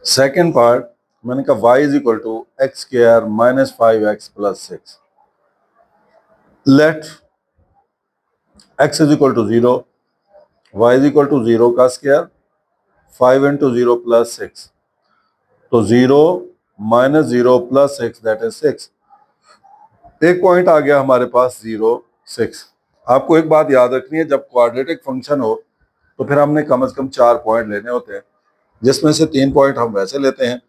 Second part मैंने कहा y is equal to x square minus 5x plus 6। Let x is equal to 0, y is equal to 0 का square 5 into 0 plus 6, तो 0 minus 0 plus 6 that is 6। एक point आ गया हमारे पास 0 6। आपको एक बात याद रखनी है, जब क्वाड्रेटिक फंक्शन हो तो फिर हमने कम से कम 4 पॉइंट लेने होते हैं, जिसमें से 3 पॉइंट हम वैसे लेते हैं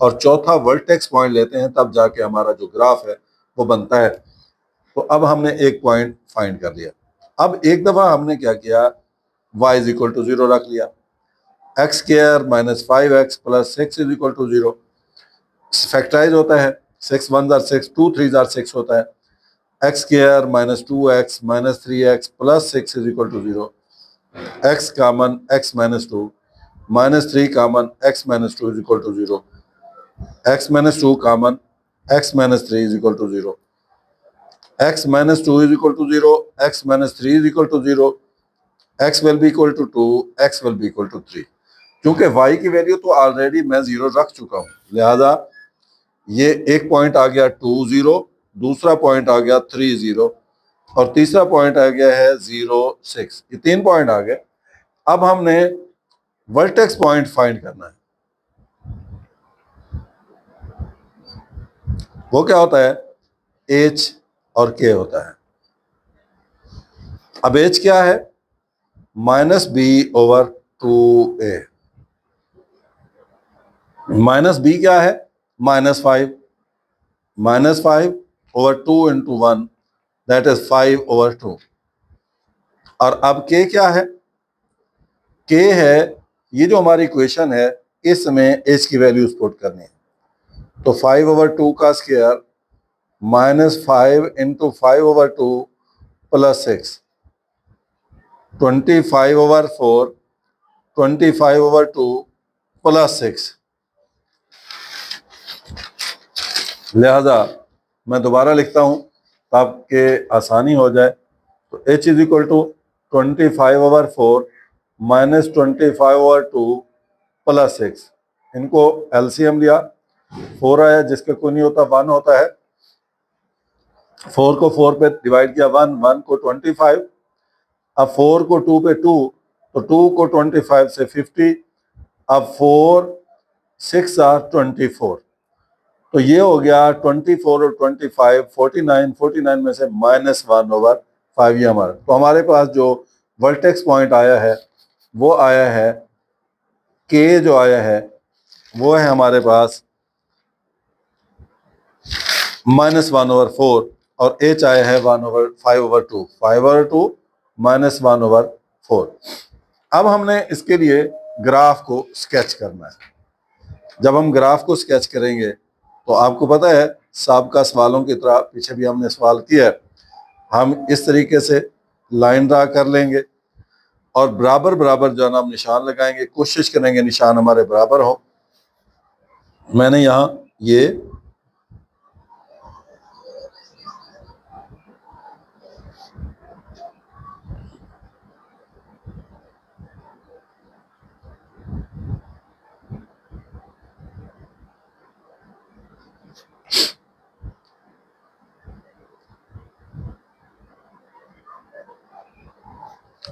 और चौथा वर्टेक्स पॉइंट लेते हैं, तब जाके हमारा जो ग्राफ है वो बनता है। तो अब हमने एक पॉइंट फाइंड कर लिया। अब एक दफा हमने क्या किया, y इज इक्वल टू 0 रख लिया, x square minus 5x plus 6 is equal to 0। Factorise होता है, 6 1 जार 6, 2 3 जार 6 होता है। X square minus 2x minus 3x plus 6 is equal to 0। x common x minus 2 minus 3 common x minus 2 is equal to 0। x minus 2 common x minus 3 is equal to 0। x minus 2 is equal to 0, x minus 3 is equal to 0, x will be equal to 2, x will be equal to 3। क्योंकि y की value तो already मैं 0 रख चुका हूँ, लिहाजा ये एक पॉइंट आ गया 2 0, दूसरा पॉइंट आ गया 3 0 और तीसरा पॉइंट आ गया है 0 6। ये 3 पॉइंट आ गए। अब हमने वर्टेक्स पॉइंट फाइंड करना है। वो क्या होता है, h और k होता है। अब h क्या है, minus B over 2a। Minus B क्या है, minus 5, minus 5 over 2 into 1 that is 5 over 2। और अब k क्या है, k है, ये जो हमारी इक्वेशन है इसमें h की वैल्यूज पुट करनी है। तो 5 ओवर 2 का square minus 5 into 5 over 2 plus 6, 25 over 4, 25 over 2 plus 6। लिहाजा मैं दोबारा लिखता हूं ताकि आसानी हो जाए। तो h is equal to 25 over 4 minus 25 over 2 plus 6। इनको एलसीएम लिया, 4 आया, जिसका कोई नहीं होता 1 होता है। 4 को 4 पे डिवाइड किया 1, 1 को 25, अब 4 को 2 पे 2, तो 2 को 25 से 50, अब 4 6 आर 24। तो ये हो गया 24 और 25 49, 49 में से माइनस 1 ओवर 5 ये हमारा। तो हमारे पास जो वर्टेक्स पॉइंट आया है वो आया है, के जो आया है वो है हमारे पास माइनस 1 ओवर 4 और एच आया है 1 over 5 over 2, 5 over 2 minus 1 over 4। अब हमने इसके लिए ग्राफ को स्केच करना है। जब हम ग्राफ को स्केच करेंगे तो आपको पता है साबका सवालों की तरह पीछे भी हमने सवाल किया है, हम इस तरीके से लाइन ड्रा कर लेंगे और बराबर बराबर जो है ना हम निशान लगाएंगे, कोशिश करेंगे निशान हमारे बराबर हो। मैंने यहाँ ये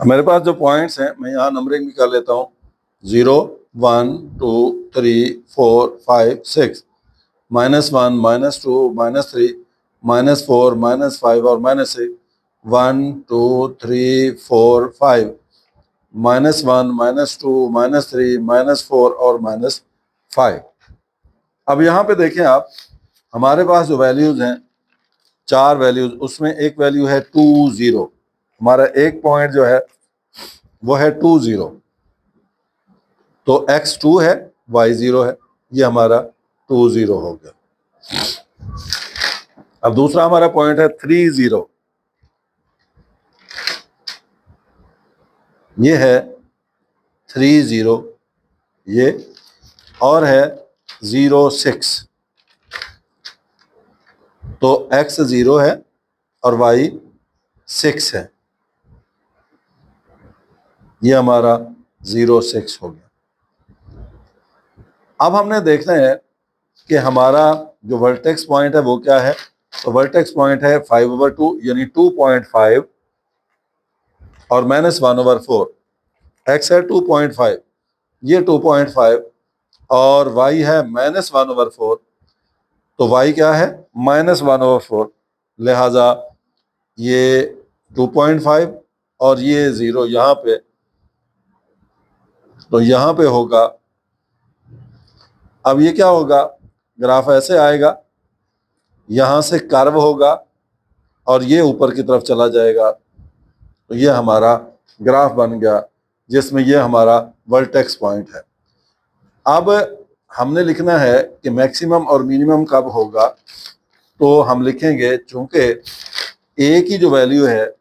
मेरे पास जो पॉइंट्स हैं मैं यहाँ नंबरिंग भी कर लेता हूँ, 0 1 2 3 4 5 6, minus 1 minus 2 minus 3 minus 4 minus 5 और minus 6, 1 2 3 4 5, minus 1 minus 2 minus 3 minus 4 और माइनस 5। अब यहाँ पे देखें आप, हमारे पास जो वैल्यूज हैं 4 वैल्यूज, उसमें एक वैल्यू है 2 0। हमारा एक पॉइंट जो है वो है 2 0, तो x 2 है y 0 है, ये हमारा 2 0 हो गया। अब दूसरा हमारा पॉइंट है 3 0, ये है 3 0, ये और है 0 6, तो x 0 है और y 6 है, ये हमारा 0 6 हो गया। अब हमने देखना है कि हमारा जो वर्टेक्स पॉइंट है वो क्या है। तो वर्टेक्स पॉइंट है 5/2 यानी 2.5 और -1/4। एक्स है 2.5, ये 2.5 और y है -1/4, तो y क्या है -1/4, लिहाजा ये 2.5 और ये 0 यहाँ पे, तो यहाँ पे होगा। अब ये क्या होगा, ग्राफ ऐसे आएगा, यहाँ से कर्व होगा और ये ऊपर की तरफ चला जाएगा, तो ये हमारा ग्राफ बन गया जिसमें ये हमारा वर्टेक्स पॉइंट है। अब हमने लिखना है कि मैक्सिमम और मिनिमम कब होगा, तो हम लिखेंगे चूंकि ए की जो वैल्यू है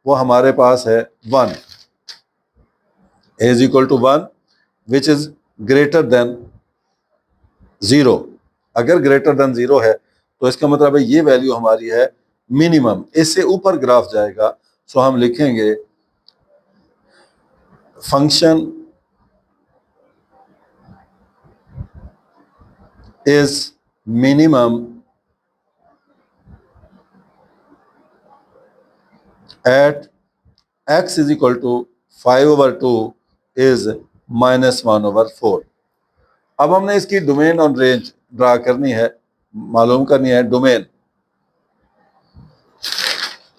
वो हमारे पास है 1, a is equal to 1 which is greater than 0। अगर ग्रेटर देन 0 है तो इसका मतलब है ये वैल्यू हमारी है मिनिमम, इससे ऊपर ग्राफ जाएगा। सो हम लिखेंगे function is minimum at x is equal to 5/2 is -1/4। अब हमने इसकी डोमेन और रेंज ड्रा करनी है, मालूम करनी है डोमेन।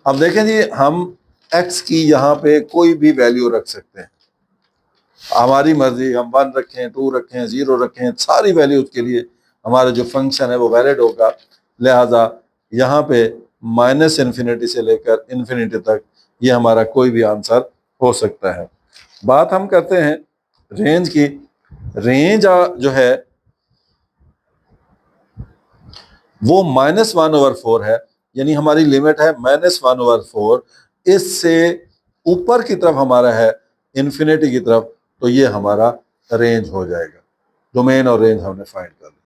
अब देखें जी, हम x की यहाँ पे कोई भी वैल्यू रख सकते हैं, हमारी मर्जी, हम 1 रखें, 2 रखें, 0 रखें, सारी वैल्यूज के लिए हमारा जो फंक्शन है वो वैलिड होगा। लिहाजा यहाँ पे -इन्फिनिटी से लेकर इन्फिनिटी तक ये हमारा कोई भी आंसर हो सकता है। बात हम करते हैं रेंज की। रेंज जो है वो -1/4 है, यानी हमारी लिमिट है -1/4, इससे ऊपर की तरफ हमारा है इन्फिनिटी की तरफ, तो ये हमारा रेंज हो जाएगा। डोमेन और रेंज हमने फाइंड कर लिया।